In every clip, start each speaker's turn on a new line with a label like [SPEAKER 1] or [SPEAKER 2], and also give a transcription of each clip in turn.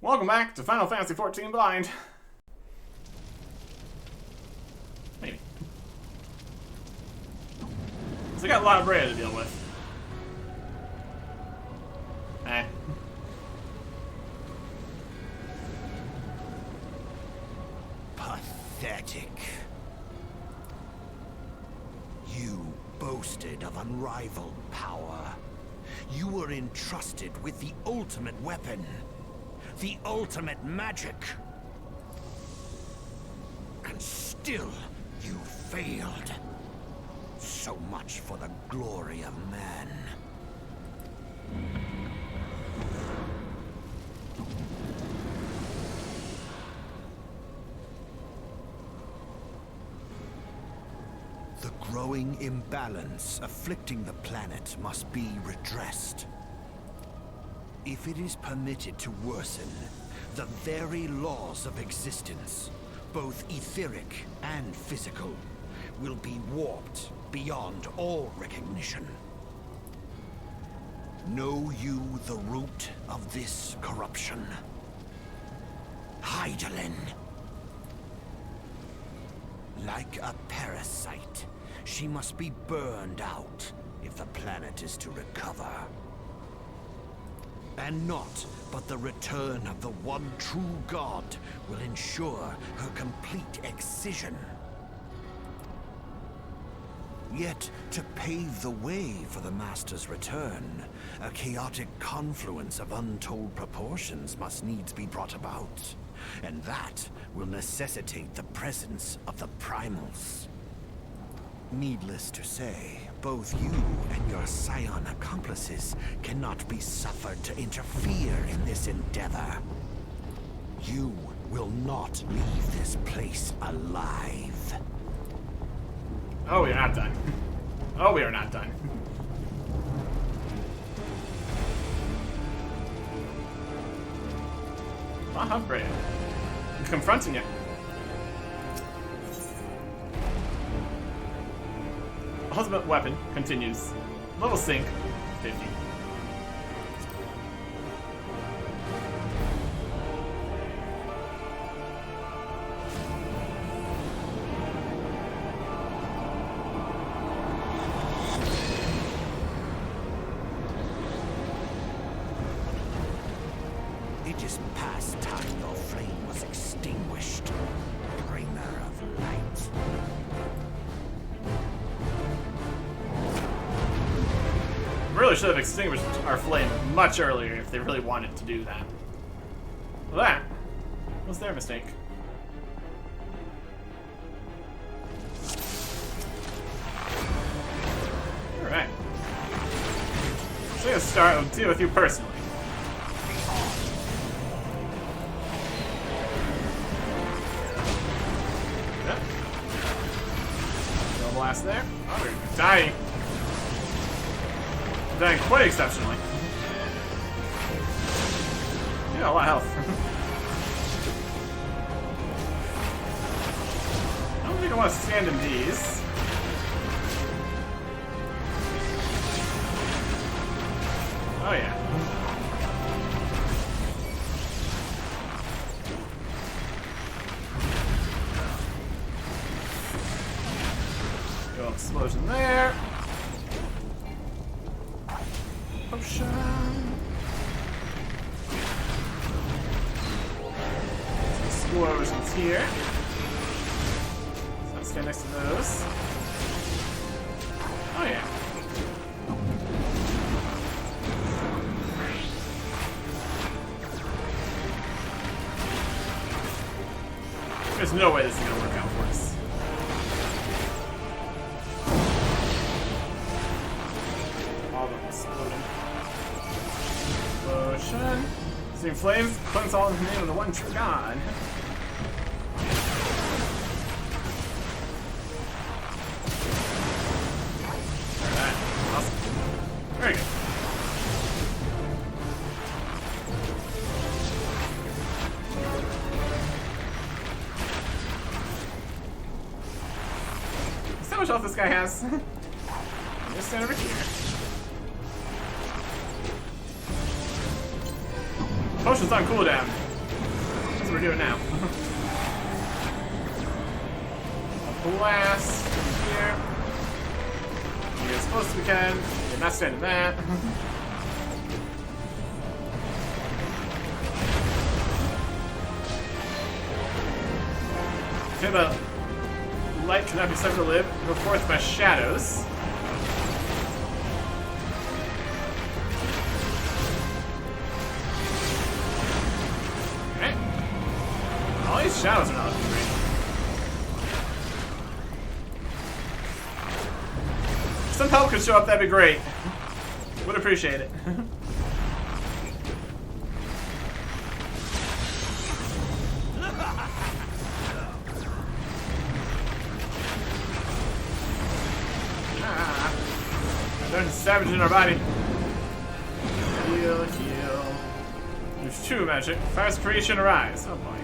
[SPEAKER 1] Welcome back to Final Fantasy XIV Blind. Maybe. So I got a lot of Brea to deal with. Eh.
[SPEAKER 2] Pathetic. You boasted of unrivaled power. You were entrusted with the ultimate weapon. The ultimate magic. And still, you failed. So much for the glory of man. The growing imbalance afflicting the planet must be redressed. If it is permitted to worsen, the very laws of existence, both etheric and physical, will be warped beyond all recognition. Know you the root of this corruption? Hydaelyn. Like a parasite, she must be burned out if the planet is to recover. And naught but the return of the one true god will ensure her complete excision. Yet, to pave the way for the Master's return, a chaotic confluence of untold proportions must needs be brought about. And that will necessitate the presence of the primals. Needless to say, both you and your scion accomplices cannot be suffered to interfere in this endeavor. You will not leave this place alive.
[SPEAKER 1] Oh, we are not done. Oh, we are not done. I'll have Brea. I'm confronting you. Ultimate weapon continues. Level sync 50.
[SPEAKER 2] It is past time your flame was extinguished, bringer of light.
[SPEAKER 1] Really should have extinguished our flame much earlier if they really wanted to do that. Well, that was their mistake. Alright. I'm gonna start with deal with you personally. Yep. No blast there. Oh, we're dying. Dying quite exceptionally. You got a lot of health. I don't think I want to stand in these. Oh yeah. Go explosion there. Potion. Some explosions here. So let's stand next to those. Oh yeah. There's no way this is gonna work out for us. All of them exploding. Explosion. Seeing flames, cleanse all in the name of the one true god. Alright, awesome. Very good. See how much health this guy has? Just stand over here. Potion's on cooldown. we're doing now. A blast from here. Get as close as we can. You're not standing that. Okay, but light cannot be suffered to live. Go forth by shadows. Okay. All these shadows are not looking great. If some help could show up, that'd be great. Would appreciate it. There's a savage in our body. Heal, heal. There's two magic. Fire's creation arise. Oh boy.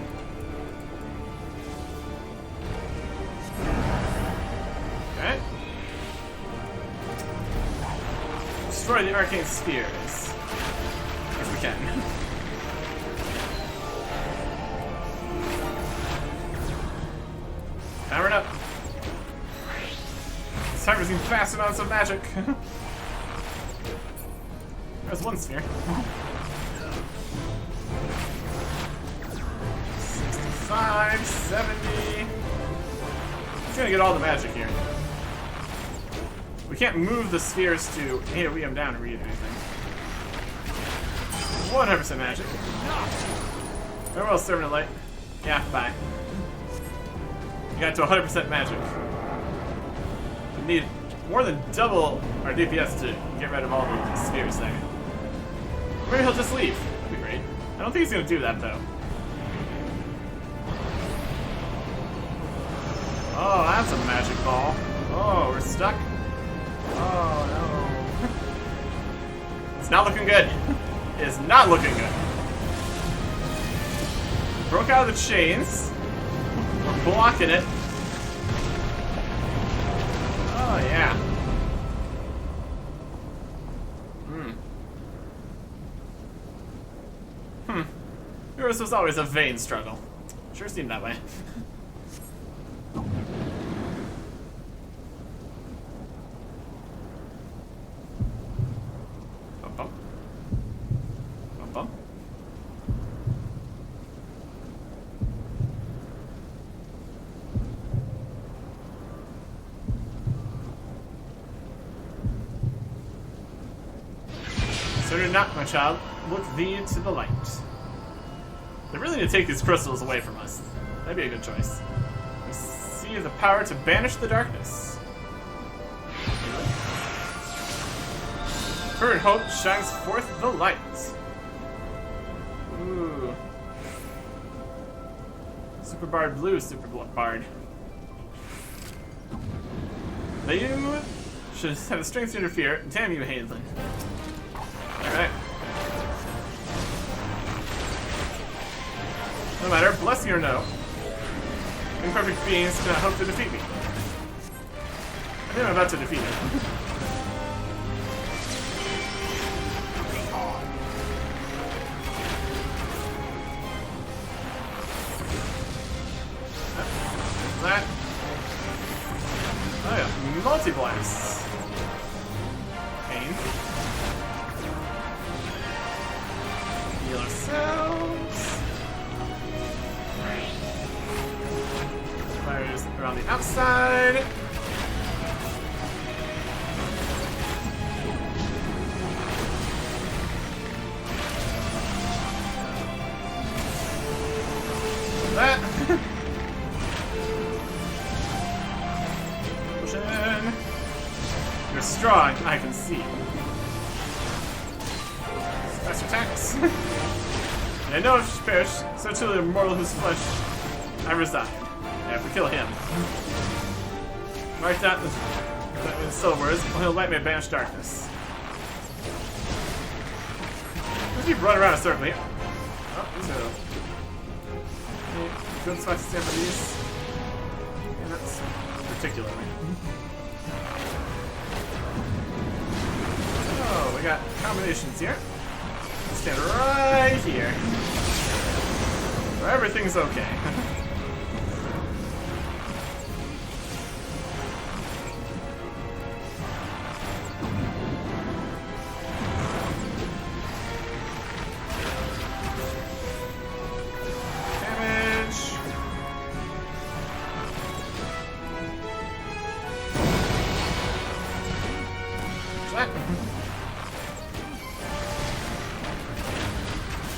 [SPEAKER 1] Okay. Destroy the arcane spheres. If we can. Powering up. It's time for some fast amounts of magic. There's one sphere. 65, 70. He's gonna get all the magic here. We can't move the spheres to AoE him down or read anything. 100% magic. Farewell, Servant of Light. Yeah, bye. You got to 100% magic. We need more than double our DPS to get rid of all the spheres there. Maybe he'll just leave. That'd be great. I don't think he's gonna do that though. Oh, that's a magic ball. Oh, we're stuck. Oh no. It's not looking good. It is not looking good. Broke out of the chains. We're blocking it. Oh yeah. This was always a vain struggle. Sure seemed that way. Bum bum. Bum bum. So do not, my child. Look thee to the light. They really need to take these crystals away from us. That'd be a good choice. We see the power to banish the darkness. Current hope shines forth the light. Ooh. Super Bard Blue, Super Bard. But you should have the strength to interfere. Damn you, Haidlin. Alright. No matter, blessing or no, imperfect beings cannot hope to defeat me. I think I'm about to defeat him. That. Oh yeah, multi-blasts. Pain. Heal ourselves. Fires around the outside. That. Potion. You're strong, I can see. Special attacks. And I know if she perished, so too the mortal whose flesh I reside. Yeah, if we kill him. Write that in still words, he'll light me banish darkness. Let's keep running around a circle here. Oh, so. Good spot to stand for these. And that's particularly. Oh, we got combinations here. Stand right here. Where everything's okay.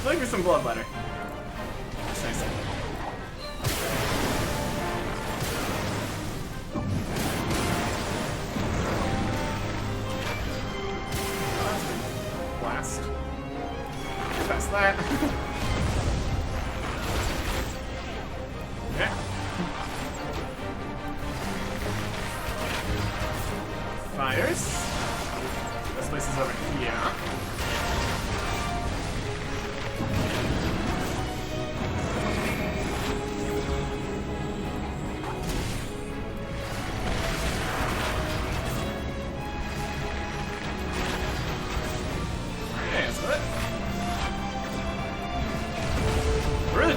[SPEAKER 1] Looking for some bloodletter. That's nice. Blast. Get past that. Okay. Fires. This place is over here.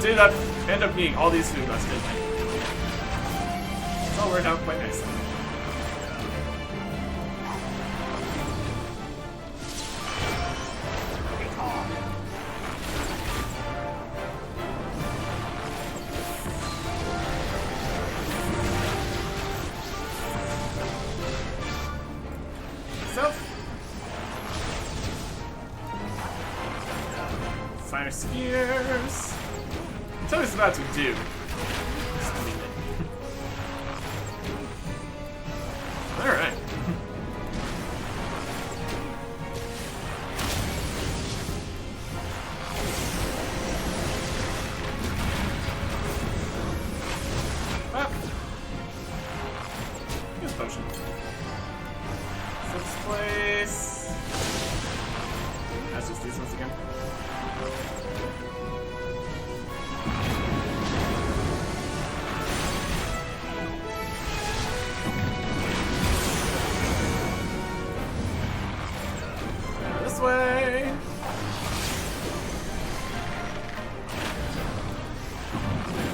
[SPEAKER 1] Did end up needing all these food runs, didn't I? It's all worked out quite nicely. So, fire spheres. Tell me what it's about to do. Alright. Well. Here's a potion. This place. That's just these ones again. This way.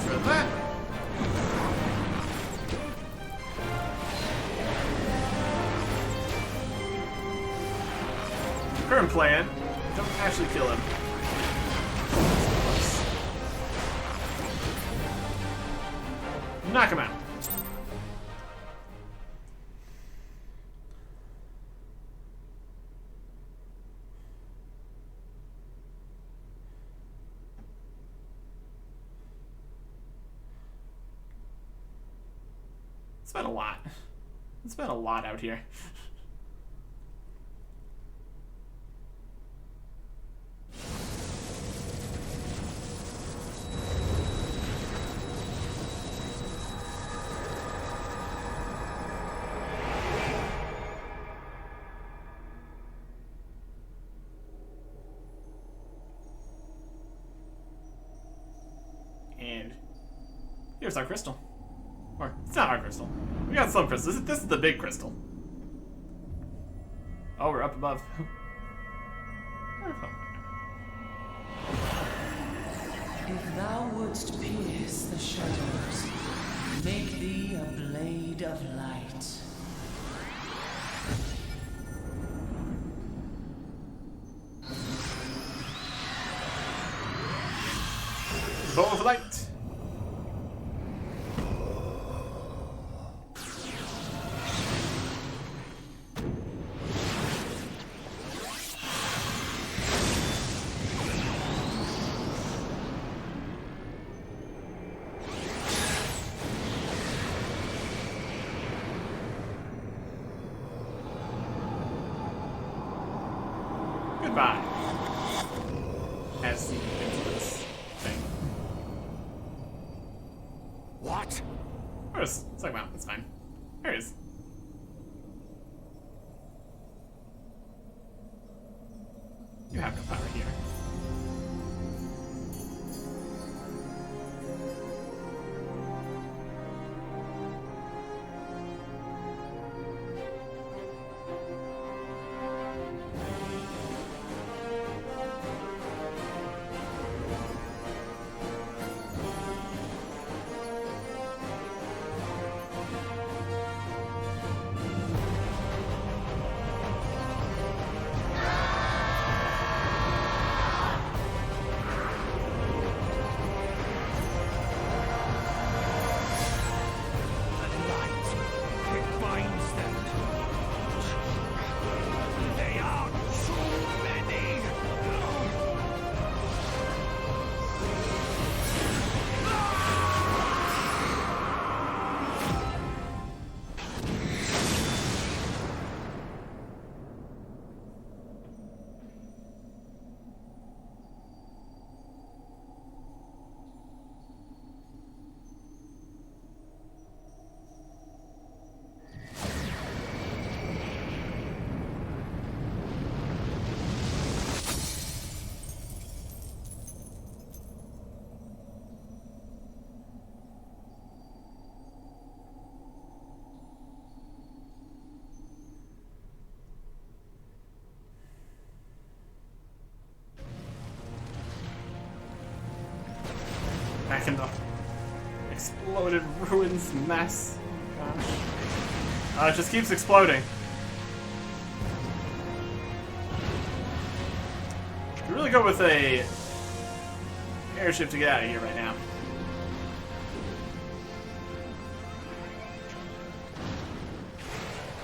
[SPEAKER 1] For that. Current plan: don't actually kill him. Knock him out. It's been a lot. It's been a lot out here. And here's our crystal. Or, it's not our crystal. We got some crystals. This is the big crystal. Oh, we're up above.
[SPEAKER 3] If thou wouldst pierce the shadows, make thee a blade of light.
[SPEAKER 1] Bow of light. Goodbye. As the influence thing.
[SPEAKER 2] What?
[SPEAKER 1] Where's it's like, wow, it's fine. There it is. You have no power here. Back in the exploded ruins mess. Gosh. It just keeps exploding. We really go with a airship to get out of here right now.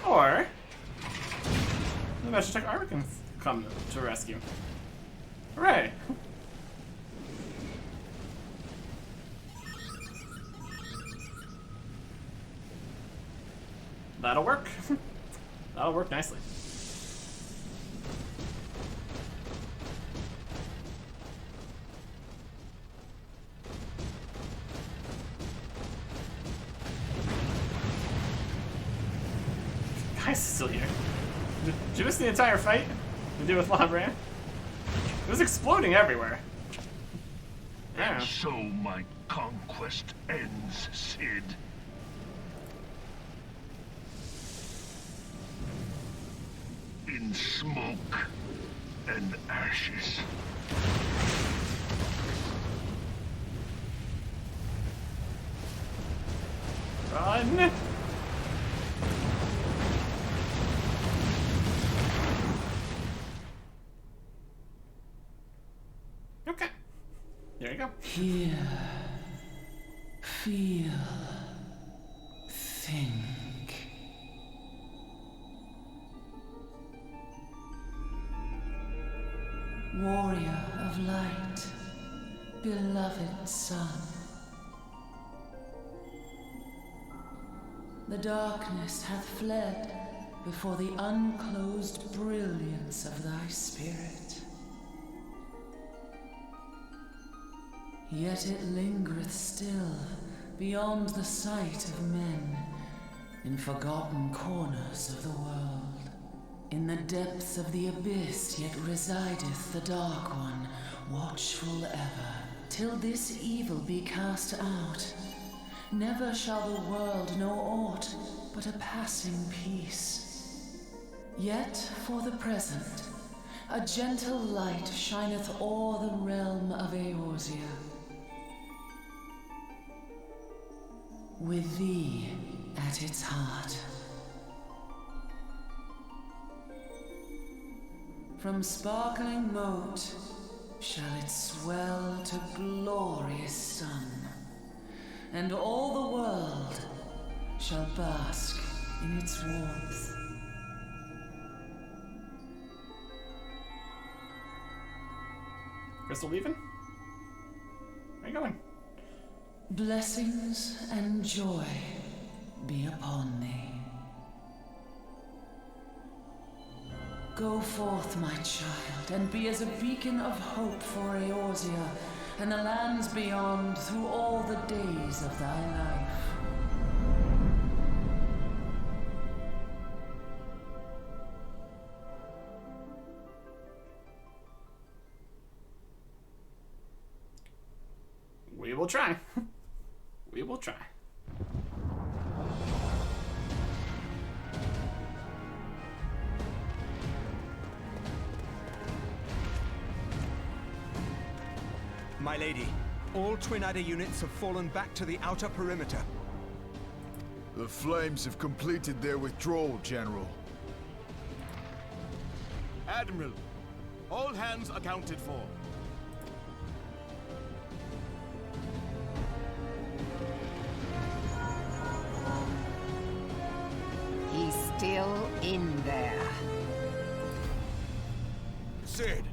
[SPEAKER 1] Or the Magic Armor can come to rescue. Hooray! That'll work. That'll work nicely. Guy's still here. Did you miss the entire fight? To do with Labran? It was exploding everywhere.
[SPEAKER 4] And so my conquest ends, Cid. In smoke and ashes.
[SPEAKER 1] Run! Okay. There you go.
[SPEAKER 3] Hear, feel, think. Warrior of light, beloved son. The darkness hath fled before the unclosed brilliance of thy spirit. Yet it lingereth still beyond the sight of men, in forgotten corners of the world. In the depths of the abyss yet resideth the Dark One, watchful ever, till this evil be cast out. Never shall the world know aught but a passing peace. Yet for the present, a gentle light shineth o'er the realm of Eorzea. With thee at its heart. From sparkling moat shall it swell to glorious sun, and all the world shall bask in its warmth.
[SPEAKER 1] Crystal leaving? Where are you going?
[SPEAKER 3] Blessings and joy be upon thee. Go forth, my child, and be as a beacon of hope for Eorzea and the lands beyond through all the days of thy life.
[SPEAKER 1] We will try. We will try.
[SPEAKER 5] My lady, all Twin Adder units have fallen back to the outer perimeter.
[SPEAKER 6] The Flames have completed their withdrawal, General.
[SPEAKER 7] Admiral, all hands accounted for.
[SPEAKER 8] He's still in there.
[SPEAKER 4] Cid,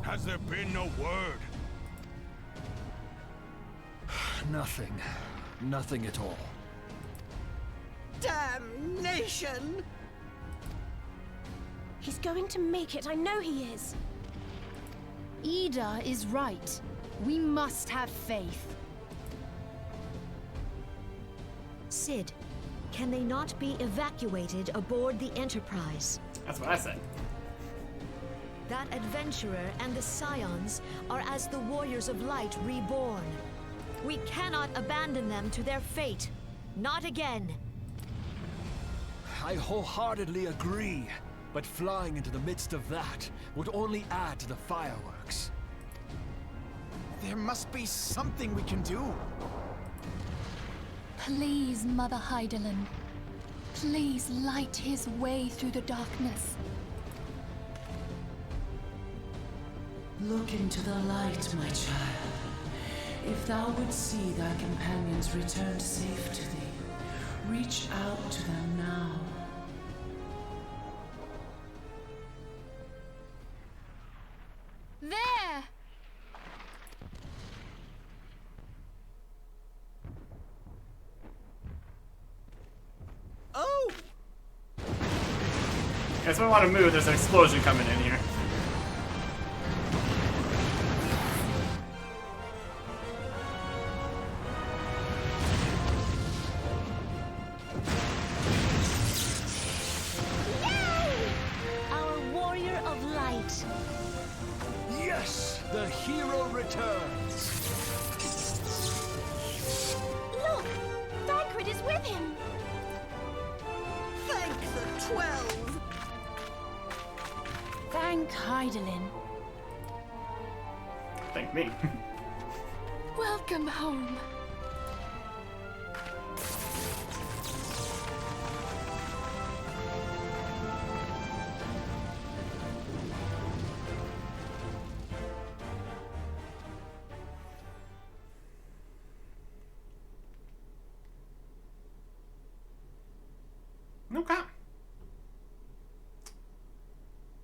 [SPEAKER 4] has there been no word?
[SPEAKER 6] Nothing. Nothing at all.
[SPEAKER 9] Damnation! He's going to make it, I know he is.
[SPEAKER 10] Ida is right. We must have faith.
[SPEAKER 11] Cid, can they not be evacuated aboard the Enterprise?
[SPEAKER 1] That's what I said.
[SPEAKER 11] That adventurer and the Scions are as the Warriors of Light reborn. We cannot abandon them to their fate. Not again.
[SPEAKER 12] I wholeheartedly agree, but flying into the midst of that would only add to the fireworks. There must be something we can do.
[SPEAKER 13] Please, Mother Hydaelyn. Please light his way through the darkness.
[SPEAKER 3] Look into the light, my child. If thou would see thy companions returned safe to thee, reach out to them now.
[SPEAKER 13] There!
[SPEAKER 1] Oh! Guys, if I want to move, there's an explosion coming in here.
[SPEAKER 12] Yes! The hero returns!
[SPEAKER 9] Look! Thancred is with him!
[SPEAKER 10] Thank the 12!
[SPEAKER 9] Thank Hydaelyn.
[SPEAKER 1] Thank me.
[SPEAKER 13] Welcome home.
[SPEAKER 1] Okay.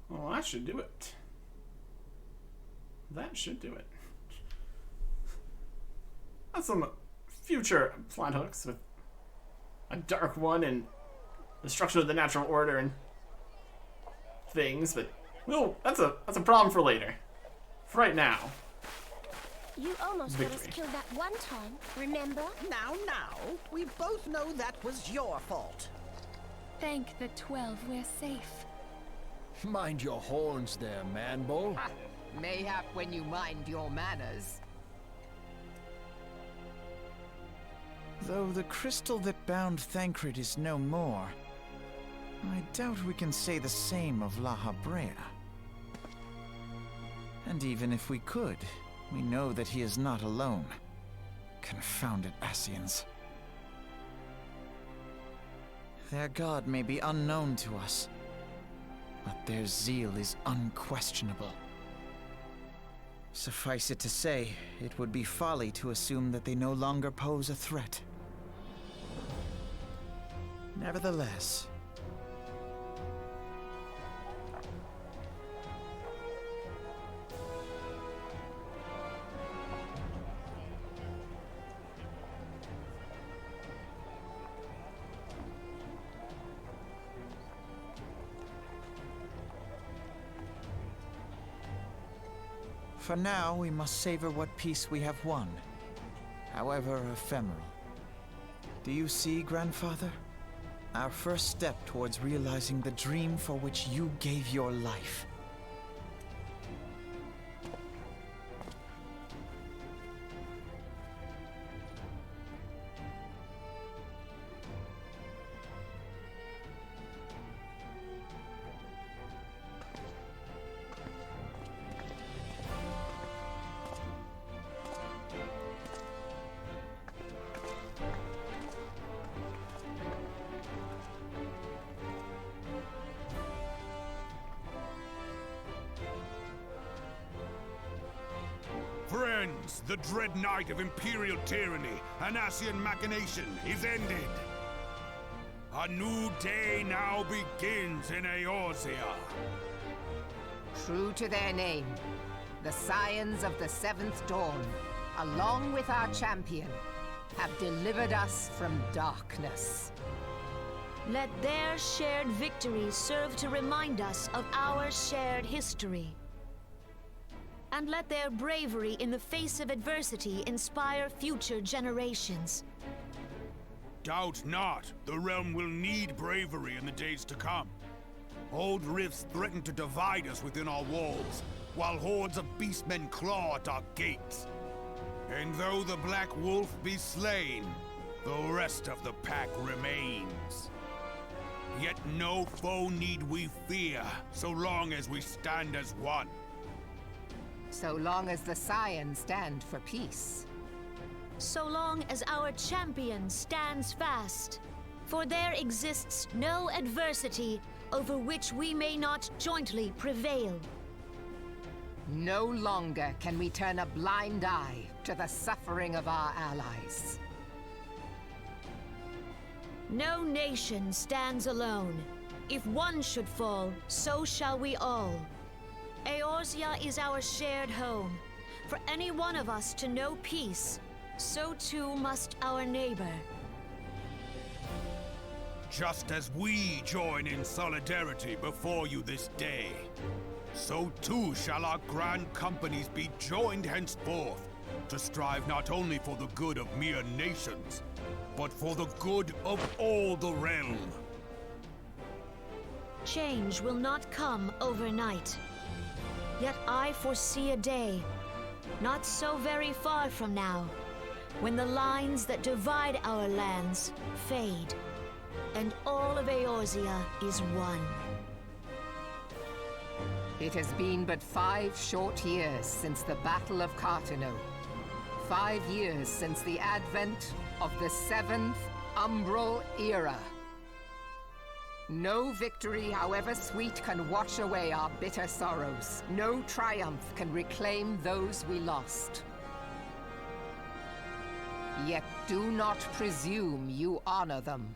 [SPEAKER 1] Well, that should do it. That should do it. That's some future plot hooks with a dark one and destruction of the natural order and things, but well, that's a problem for later. For right now.
[SPEAKER 9] You almost got us killed that one time, remember?
[SPEAKER 10] Now, we both know that was your fault.
[SPEAKER 13] Thank the 12 we're safe.
[SPEAKER 12] Mind your horns there, man-bull.
[SPEAKER 8] Mayhap when you mind your manners.
[SPEAKER 14] Though the crystal that bound Thancred is no more, I doubt we can say the same of La Habrea. And even if we could, we know that he is not alone. Confounded Ascians. Their god may be unknown to us, but their zeal is unquestionable. Suffice it to say, it would be folly to assume that they no longer pose a threat. Nevertheless, for now, we must savor what peace we have won, however ephemeral. Do you see, Grandfather? Our first step towards realizing the dream for which you gave your life.
[SPEAKER 4] Friends, the dread night of Imperial tyranny and Ascian machination is ended. A new day now begins in Eorzea.
[SPEAKER 8] True to their name, the Scions of the Seventh Dawn, along with our champion, have delivered us from darkness.
[SPEAKER 11] Let their shared victory serve to remind us of our shared history. And let their bravery in the face of adversity inspire future generations.
[SPEAKER 4] Doubt not, the realm will need bravery in the days to come. Old rifts threaten to divide us within our walls, while hordes of beastmen claw at our gates. And though the Black Wolf be slain, the rest of the pack remains. Yet no foe need we fear, so long as we stand as one.
[SPEAKER 8] So long as the Scions stand for peace.
[SPEAKER 11] So long as our champion stands fast. For there exists no adversity over which we may not jointly prevail.
[SPEAKER 8] No longer can we turn a blind eye to the suffering of our allies.
[SPEAKER 11] No nation stands alone. If one should fall, so shall we all. Eorzea is our shared home. For any one of us to know peace, so too must our neighbor.
[SPEAKER 4] Just as we join in solidarity before you this day, so too shall our grand companies be joined henceforth to strive not only for the good of mere nations, but for the good of all the realm.
[SPEAKER 11] Change will not come overnight. Yet I foresee a day, not so very far from now, when the lines that divide our lands fade, and all of Eorzea is one.
[SPEAKER 8] It has been but 5 short years since the Battle of Cartino. 5 years since the advent of the 7th Umbral Era. No victory, however sweet, can wash away our bitter sorrows. No triumph can reclaim those we lost. Yet do not presume you honor them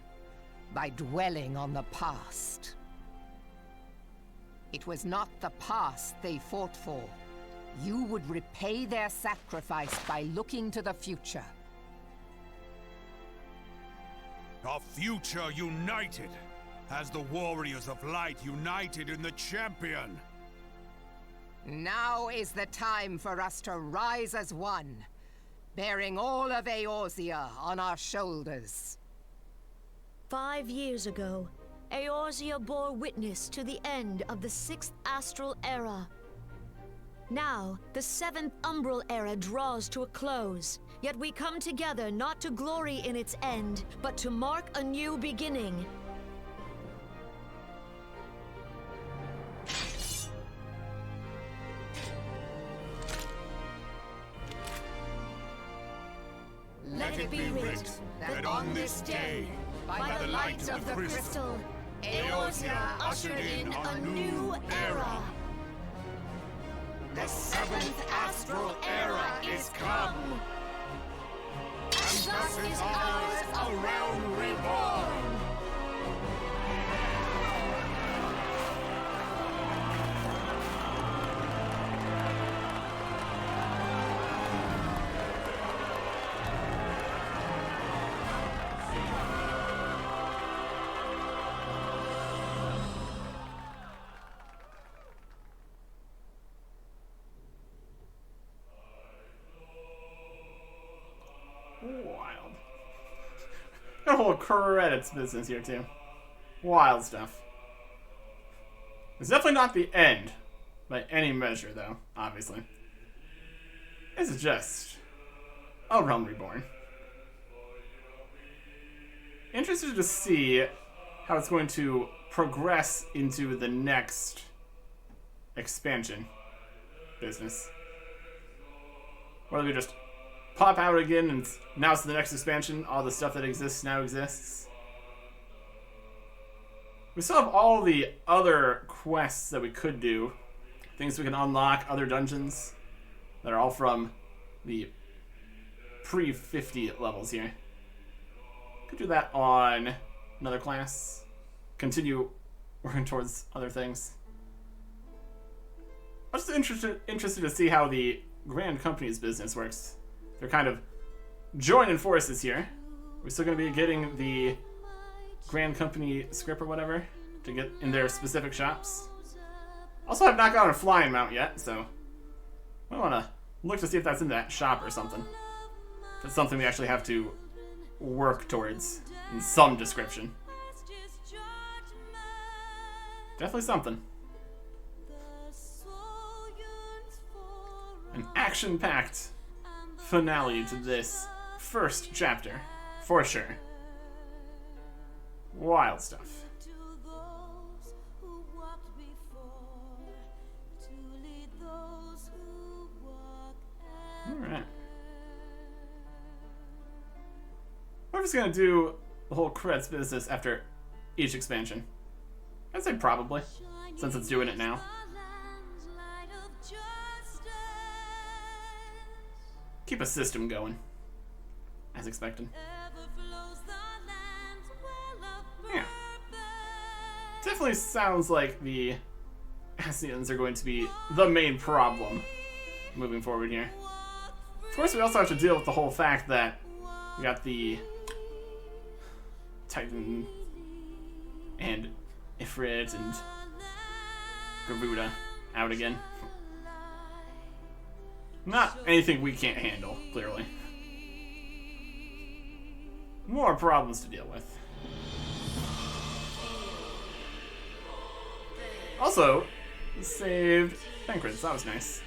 [SPEAKER 8] by dwelling on the past. It was not the past they fought for. You would repay their sacrifice by looking to the future.
[SPEAKER 4] A future united, as the warriors of light united in the champion.
[SPEAKER 8] Now is the time for us to rise as one, bearing all of Eorzea on our shoulders.
[SPEAKER 11] 5 years ago, Eorzea bore witness to the end of the 6th Astral Era. Now, the 7th Umbral Era draws to a close, yet we come together not to glory in its end, but to mark a new beginning.
[SPEAKER 8] Let it be writ that on this day, by the light of the crystal, Eorzea ushered in a new era.
[SPEAKER 4] The 7th Astral Era is come!
[SPEAKER 8] And thus is ours a realm reborn!
[SPEAKER 1] Wild. A whole credits business here, too. Wild stuff. It's definitely not the end, by any measure, though, obviously. This is just a Realm Reborn. Interested to see how it's going to progress into the next expansion business. Whether we just pop out again and now it's the next expansion, all the stuff that exists now exists. We still have all the other quests that we could do, things we can unlock, other dungeons that are all from the pre-50 levels here. Could do that on another class, continue working towards other things. I'm just interested to see how the Grand Company's business works. They're kind of joining forces here. We're still going to be getting the Grand Company script or whatever to get in their specific shops. Also, I've not gotten a flying mount yet, so I want to look to see if that's in that shop or something. If it's something we actually have to work towards in some description. Definitely something. An action-packed finale to this first chapter, for sure. Wild stuff. just gonna do the whole credits business after each expansion. I'd say probably, since it's doing it now. Keep a system going, as expected. Yeah. Definitely sounds like the Ascians are going to be the main problem moving forward here. Of course, we also have to deal with the whole fact that we got the Titan and Ifrit and Garuda out again. Not anything we can't handle, clearly. More problems to deal with. Also, saved Thancreds. That was nice.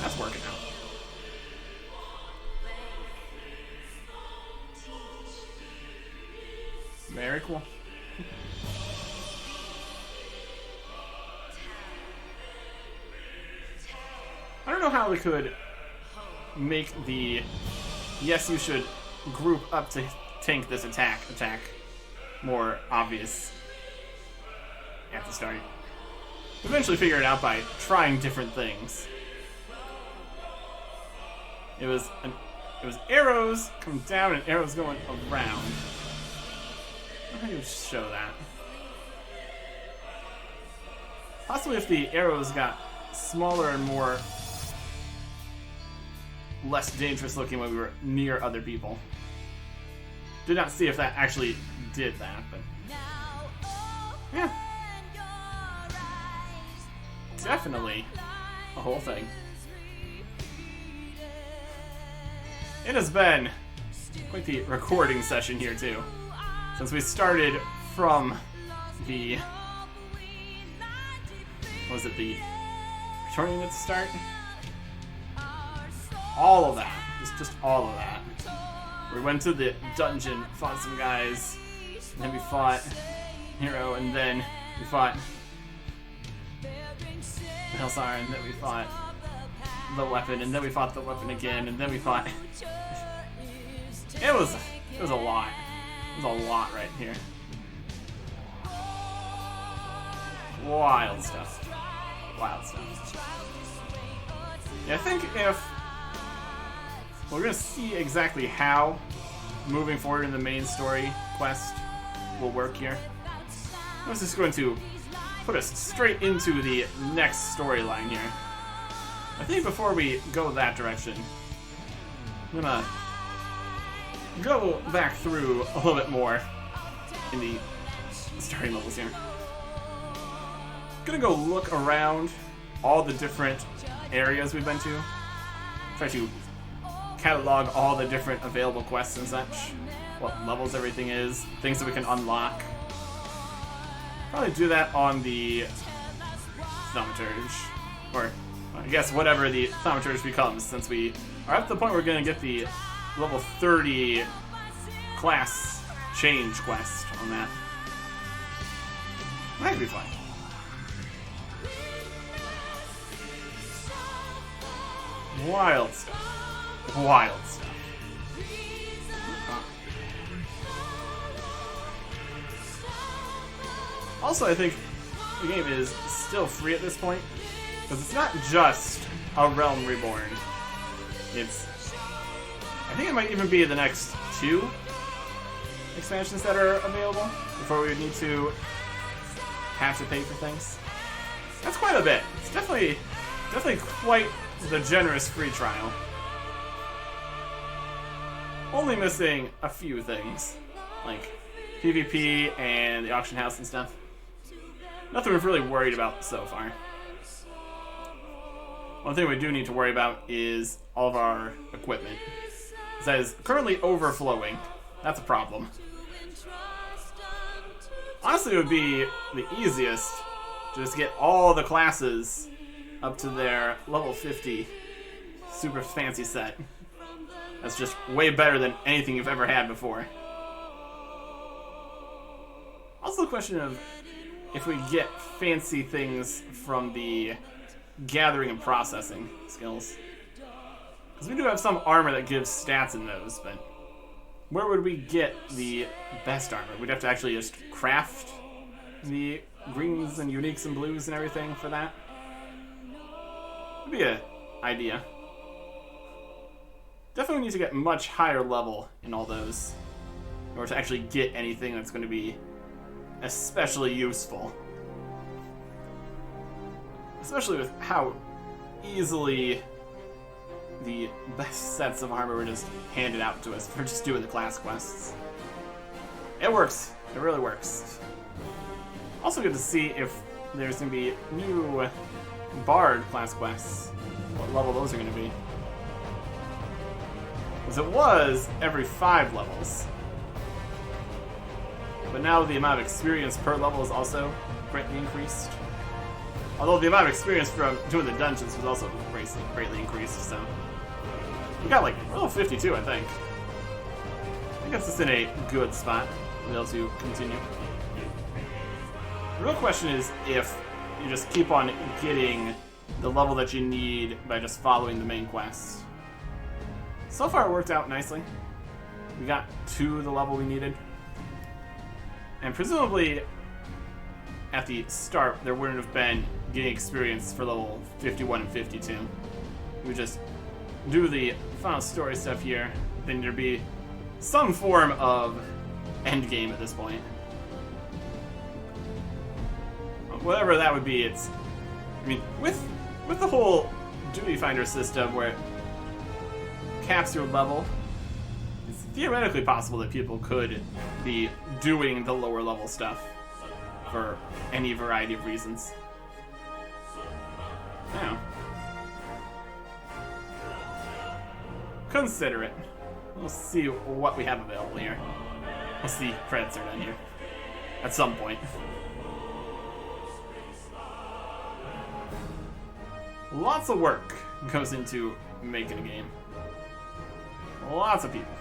[SPEAKER 1] That's working out. Very cool. I don't know how we could make the yes, you should group up to tank this attack more obvious at the start. Eventually figure it out by trying different things. It was arrows coming down and arrows going around. How do you show that? Possibly if the arrows got smaller and more less dangerous looking when we were near other people. Did not see if that actually did that, but yeah. Definitely a whole thing. It has been quite the recording session here too. Since we started from the what was it, the Praetorian at the start? All of that. Just all of that. We went to the dungeon, fought some guys, and then we fought Hero, and then we fought Helsar, and then we fought the weapon, and then we fought the weapon again, and then we fought it was a lot. It was a lot right here. Wild stuff. Wild stuff. Yeah, I think if we're gonna see exactly how moving forward in the main story quest will work here. I was just going to put us straight into the next storyline here. I think before we go that direction, I'm gonna go back through a little bit more in the starting levels here. Gonna go look around all the different areas we've been to. Try to catalog all the different available quests and such. What levels everything is, things that we can unlock. Probably do that on the Thaumaturge. Or, I guess, whatever the Thaumaturge becomes, since we are at the point where we're going to get the level 30 class change quest on that. Might be fun. Wild stuff. Wild stuff. Also, I think the game is still free at this point, because it's not just a Realm Reborn. It's... I think it might even be the next 2 expansions that are available before we would need to have to pay for things. That's quite a bit. It's definitely quite the generous free trial. Only missing a few things, like PvP and the auction house and stuff. Nothing we've really worried about so far. One thing we do need to worry about is all of our equipment. That is currently overflowing. That's a problem. Honestly, it would be the easiest to just get all the classes up to their level 50 super fancy set. That's just way better than anything you've ever had before. Also the question of if we get fancy things from the gathering and processing skills. Because we do have some armor that gives stats in those, but where would we get the best armor? We'd have to actually just craft the greens and uniques and blues and everything for that. Would be an idea. Definitely need to get much higher level in all those in order to actually get anything that's going to be especially useful. Especially with how easily the best sets of armor were just handed out to us for just doing the class quests. It works. It really works. Also good to see if there's going to be new Bard class quests. What level those are going to be. Because it was every 5 levels. But now the amount of experience per level is also greatly increased. Although the amount of experience from doing the dungeons was also greatly increased, so... We got like level 52, I think. I think that's just in a good spot to be able to continue. The real question is if you just keep on getting the level that you need by just following the main quest. So far it worked out nicely. We got to the level we needed. And presumably at the start there wouldn't have been getting experience for level 51 and 52. We just do the final story stuff here, then there'd be some form of endgame at this point. Whatever that would be, it's... I mean, with the whole duty finder system where it caps your level, it's theoretically possible that people could be doing the lower level stuff for any variety of reasons. Yeah. Consider it. We'll see what we have available here. Once the credits are done here. At some point. Lots of work goes into making a game. Lots of people.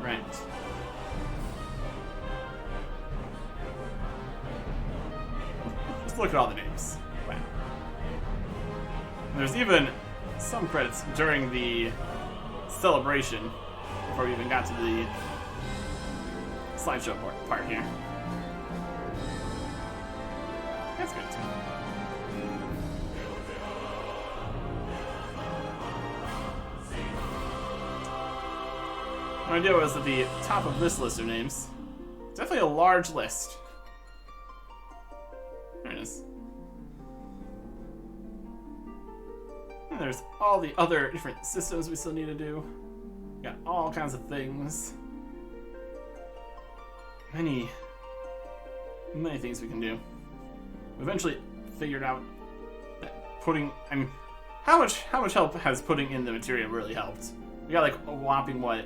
[SPEAKER 1] Right. Just look at all the names. Wow. There's even some credits during the celebration before we even got to the slideshow part here. That's good too. My idea was at the top of this list of names. Definitely a large list. There it is. And there's all the other different systems we still need to do. Got all kinds of things. Many things we can do. We eventually figured out that putting, I mean, how much help has putting in the materia really helped? We got like a whopping what?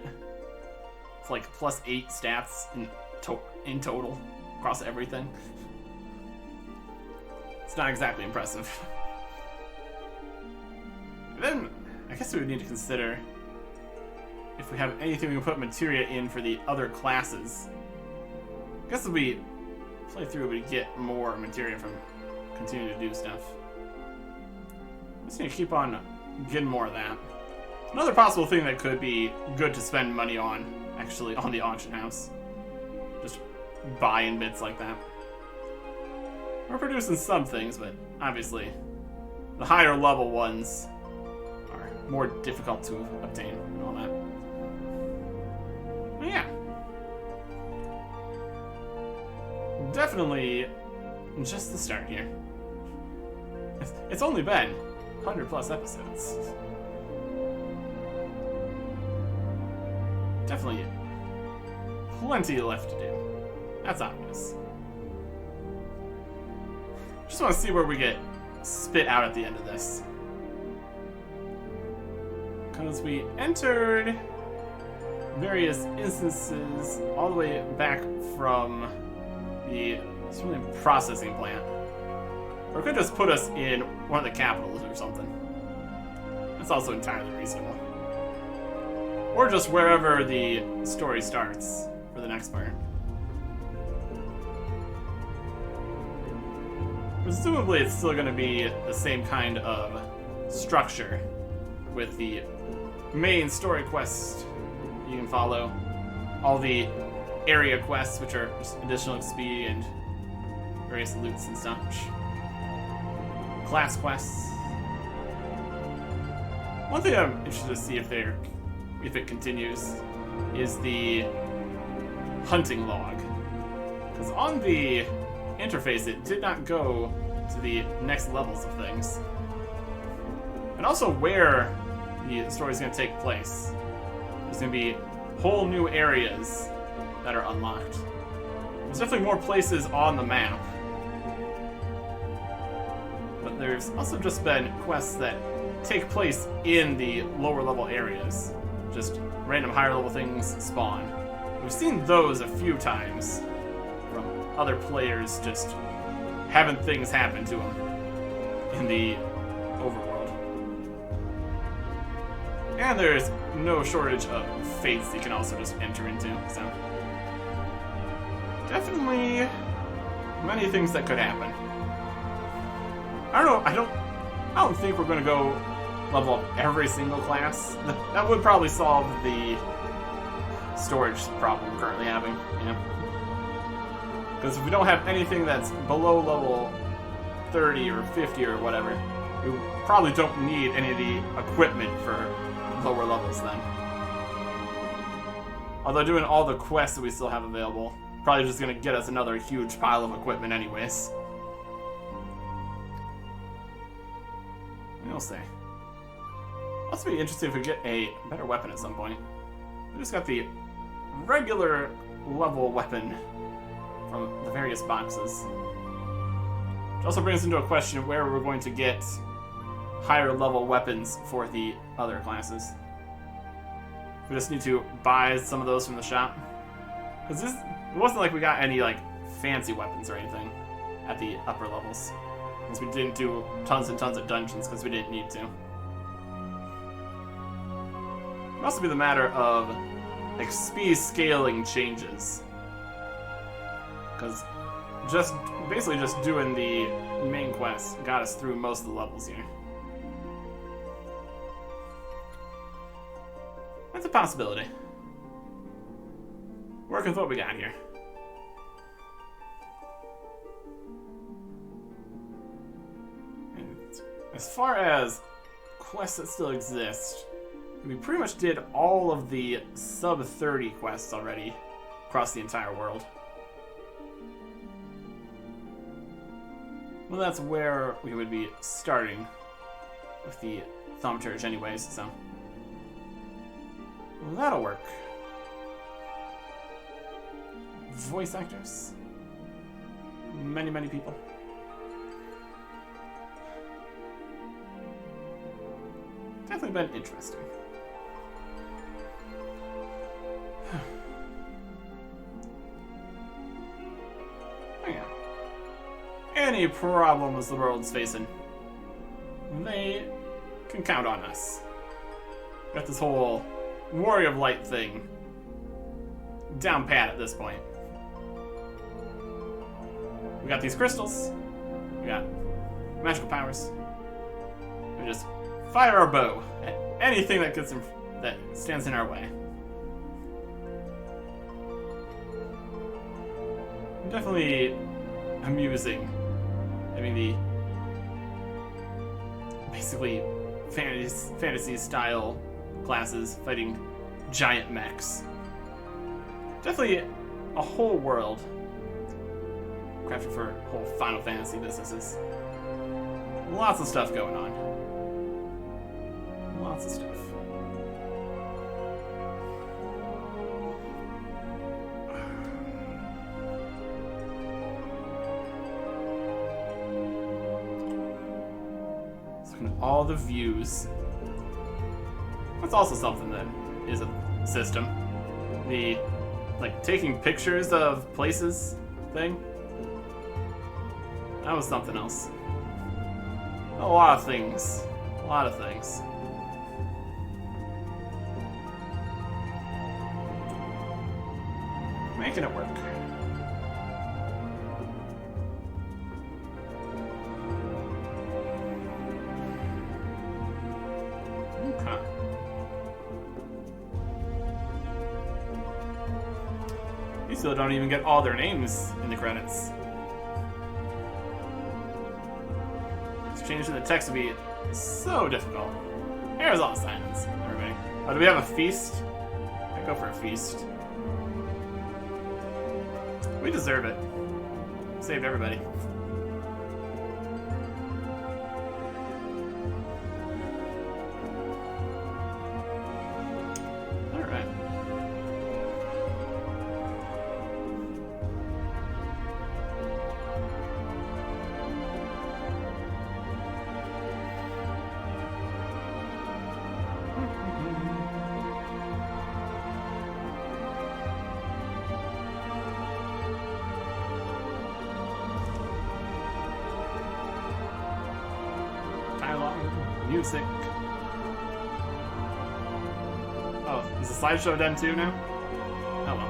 [SPEAKER 1] It's like +8 stats in total across everything. It's not exactly impressive. Then, I guess we would need to consider if we have anything we can put materia in for the other classes. I guess if we play through, we get more materia from continuing to do stuff. I'm just gonna keep on getting more of that. Another possible thing that could be good to spend money on, actually, on the auction house. Just buying bits like that. We're producing some things, but obviously the higher level ones are more difficult to obtain and all that. But yeah. Definitely just the start here. It's only been 100+ episodes. Definitely plenty left to do. That's obvious. Just want to see where we get spit out at the end of this. Because we entered various instances all the way back from the processing plant. Or it could just put us in one of the capitals or something. That's also entirely reasonable. Or just wherever the story starts for the next part. Presumably it's still going to be the same kind of structure with the main story quests you can follow, all the area quests, which are just additional XP and various loots and such, class quests. One thing I'm interested to see if it continues is the hunting log, because on the interface it did not go to the next levels of things, and also where the story is going to take place. There's going to be whole new areas that are unlocked. There's definitely more places on the map, but there's also just been quests that take place in the lower level areas. Just random higher level things spawn. We've seen those a few times from other players just having things happen to them in the overworld. And there's no shortage of fates that you can also just enter into, so definitely many things that could happen. I don't know, I don't think we're going to go level up every single class. That would probably solve the storage problem we're currently having, you know? Because if we don't have anything that's below level 30 or 50 or whatever, we probably don't need any of the equipment for lower levels then. Although doing all the quests that we still have available, probably just going to get us another huge pile of equipment anyways. We'll see. Must be interesting if we get a better weapon at some point. We just got the regular level weapon from the various boxes. Which also brings into a question where we're going to get higher level weapons for the other classes. We just need to buy some of those from the shop. Because it wasn't like we got any like fancy weapons or anything at the upper levels. Because we didn't do tons and tons of dungeons because we didn't need to. It must also be the matter of XP scaling changes. Because basically just doing the main quest got us through most of the levels here. That's a possibility. Working with what we got here. And as far as quests that still exist, we pretty much did all of the sub-30 quests already across the entire world. Well, that's where we would be starting with the thaumaturge anyways, so that'll work. Voice actors. Many, many people. Definitely been interesting. Yeah. Any problems the world's facing, they can count on us. Got this whole Warrior of Light thing down pat at this point. We got these crystals. We got magical powers. We just fire our bow at anything that that stands in our way. Definitely amusing. I mean, the basically fantasy style classes fighting giant mechs. Definitely a whole world crafted for whole Final Fantasy businesses. Lots of stuff going on. Lots of stuff. All the views. That's also something that is a system. The, like, taking pictures of places thing. That was something else. A lot of things. A lot of things. Making it work. still don't even get all their names in the credits. Changing the text would be so difficult. Here's all the silence, everybody. Oh, do we have a feast? I go for a feast. We deserve it. Saved everybody. Alright. Music. Oh, is the slideshow done too now? Oh well.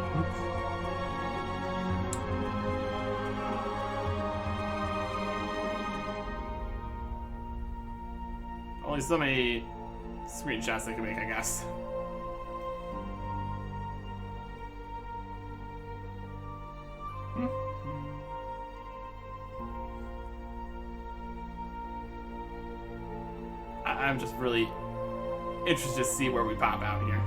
[SPEAKER 1] Only so many screenshots I can make, I guess. I'm just really interested to see where we pop out here.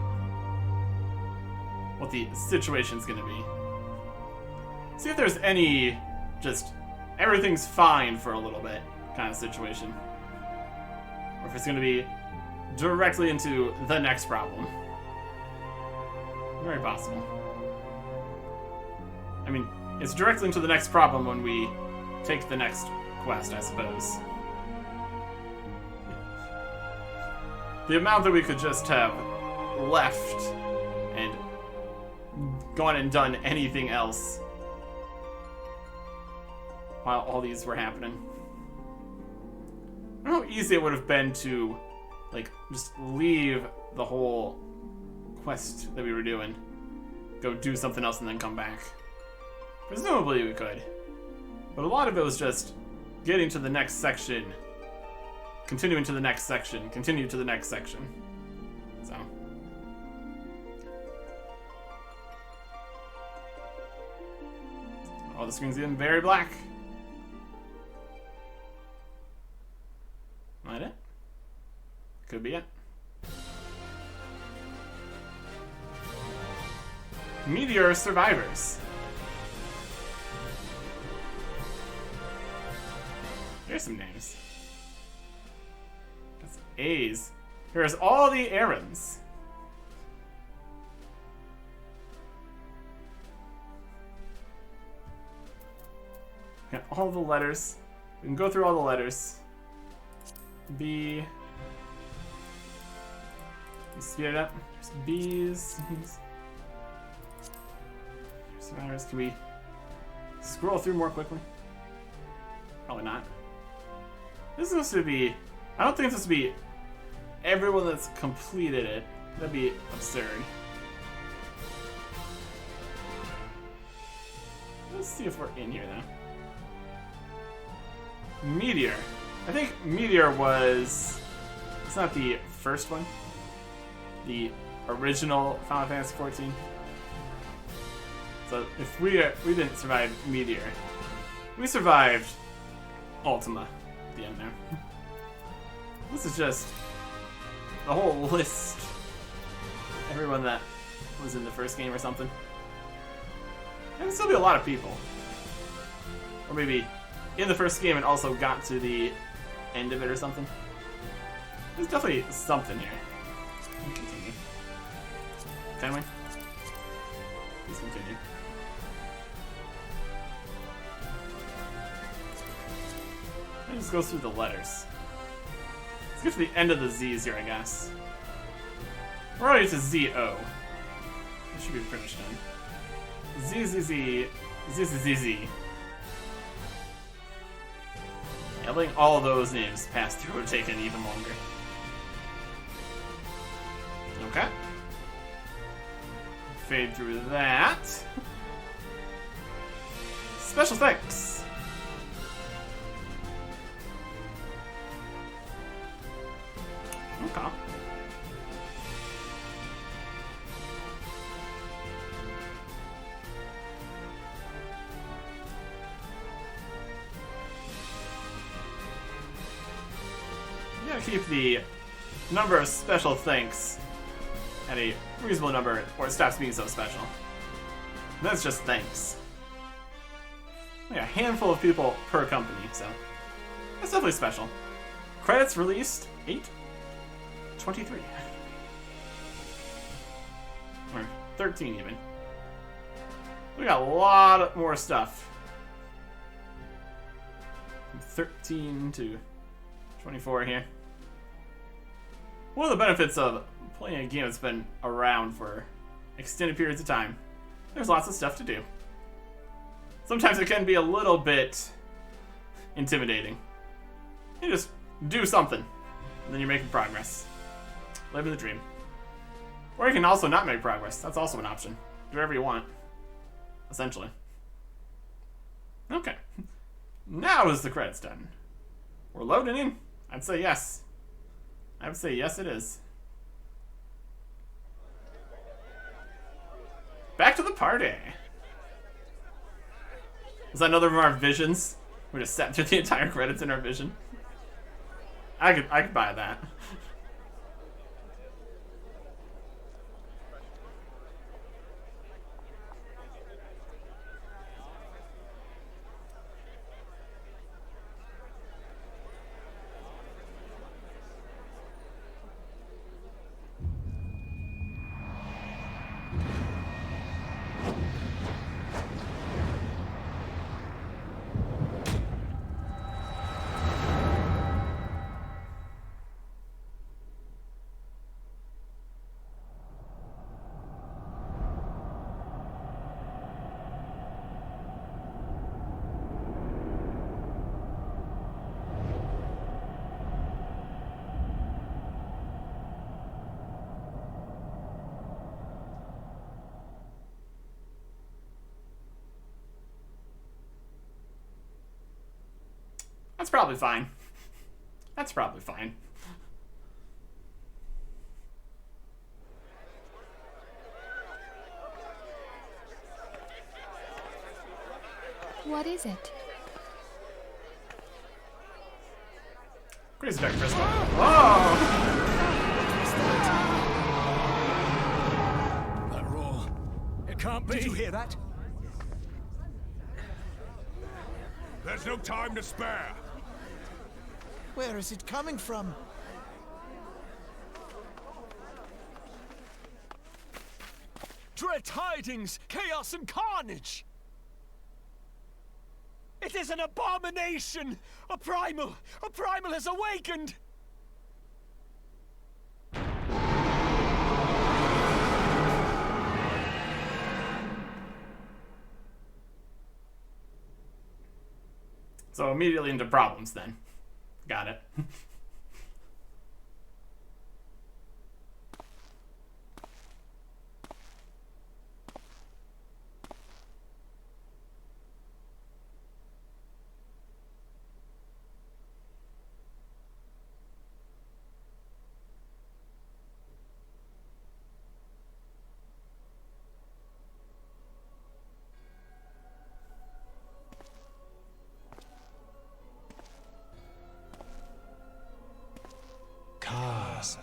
[SPEAKER 1] What the situation's gonna be. See if there's any just everything's fine for a little bit kind of situation. Or if it's gonna be directly into the next problem. Very possible. I mean, it's directly into the next problem when we take the next quest, I suppose. The amount that we could just have left and gone and done anything else while all these were happening. I don't know how easy it would have been to, like, just leave the whole quest that we were doing, go do something else and then come back. Presumably we could. But a lot of it was just getting to the next section, continuing to the next section, continue to the next section. So. Oh, the screen's getting very black. Might it? Could be it. Meteor survivors. Here's some names. That's A's. Here's all the errands. Got all the letters. We can go through all the letters. B. Speed it up. There's B's. Survivors. Can we scroll through more quickly? Probably not. This is supposed to be... I don't think it's supposed to be everyone that's completed it. That'd be absurd. Let's see if we're in here, though. Meteor. I think Meteor was... It's not the first one. The original Final Fantasy XIV. So if we didn't survive Meteor, we survived Ultima at the end there. This is just the whole list. Everyone that was in the first game or something. And there'll still be a lot of people. Or maybe in the first game and also got to the end of it or something. There's definitely something here. Continue. Can we? Please continue. It just goes through the letters. Let's get to the end of the Z's here, I guess. We're already to Z-O. It should be finished done. Z-Z-Z. Z-Z-Z-Z. Yeah, letting all of those names pass through would take even longer. Okay. Fade through that. Special thanks. Okay. keep the number of special thanks at a reasonable number, or it stops being so special. And that's just thanks. Like a handful of people per company, so that's definitely special. Credits released 8/23. Or 13 even. We got a lot more stuff. From 13 to 24 here. One of the benefits of playing a game that's been around for extended periods of time, there's lots of stuff to do. Sometimes it can be a little bit intimidating. You just do something, and then you're making progress. Living the dream. Or you can also not make progress. That's also an option. Do whatever you want. Essentially. Okay. Now is the credits done. We're loading in. I'd say yes. I would say yes, it is. Back to the party. Is that another of our visions? We just sat through the entire credits in our vision. I could buy that. That's probably fine. That's probably fine.
[SPEAKER 13] What is it?
[SPEAKER 1] Crazy Dark Crystal. Whoa!
[SPEAKER 12] That roar. It can't be.
[SPEAKER 5] Did you hear that?
[SPEAKER 4] There's no time to spare.
[SPEAKER 14] Where is it coming from?
[SPEAKER 12] Dread tidings, chaos and carnage! It is an abomination! A primal has awakened!
[SPEAKER 1] So immediately into problems then. Got it.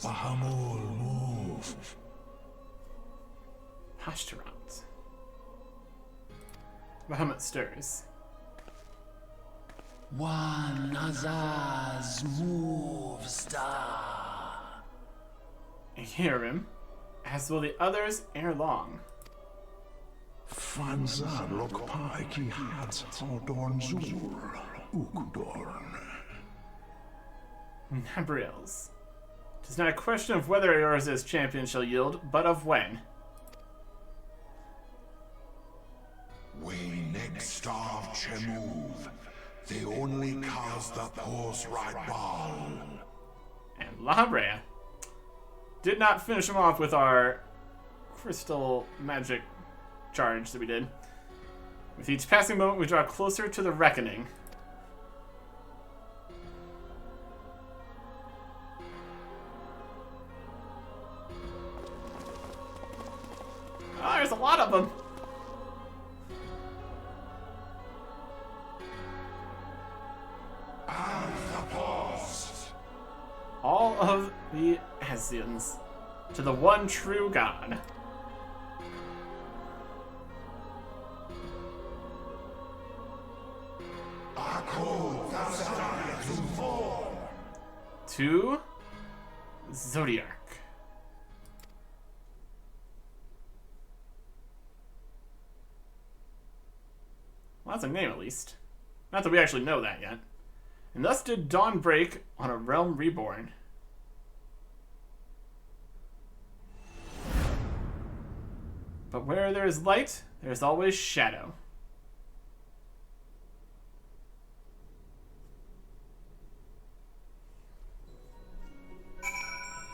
[SPEAKER 2] Bahamul, move.
[SPEAKER 1] Hashtarans. Bahamut stirs.
[SPEAKER 3] One Azaz move star.
[SPEAKER 1] I hear him, as will the others ere long.
[SPEAKER 2] Fanza lokpai ki hat Aldorn Zur, Ukdorn.
[SPEAKER 1] Nabriels. 'Tis not a question of whether yours as champion shall yield, but of when.
[SPEAKER 2] We next starve Chemuv. They only cause the horse ride ball.
[SPEAKER 1] And Labrea did not finish him off with our crystal magic charge that we did. With each passing moment, we draw closer to the reckoning. Oh, there's a lot of them. All obeisances to the one true God. To Zodiac. Well, that's a name at least. Not that we actually know that yet. And thus did dawn break on a realm reborn. But where there is light, there is always shadow.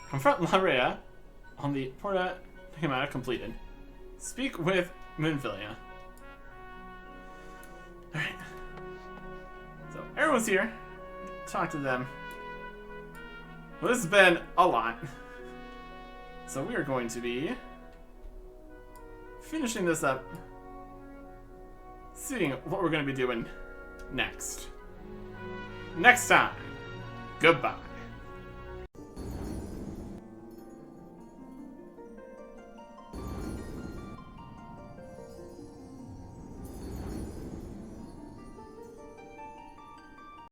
[SPEAKER 1] Confront Laria on the Porta Himata completed. Speak with Moonfilia. Alright. So everyone's here. Talk to them. Well, this has been a lot. So we are going to be finishing this up. Seeing what we're going to be doing next. Next time. Goodbye.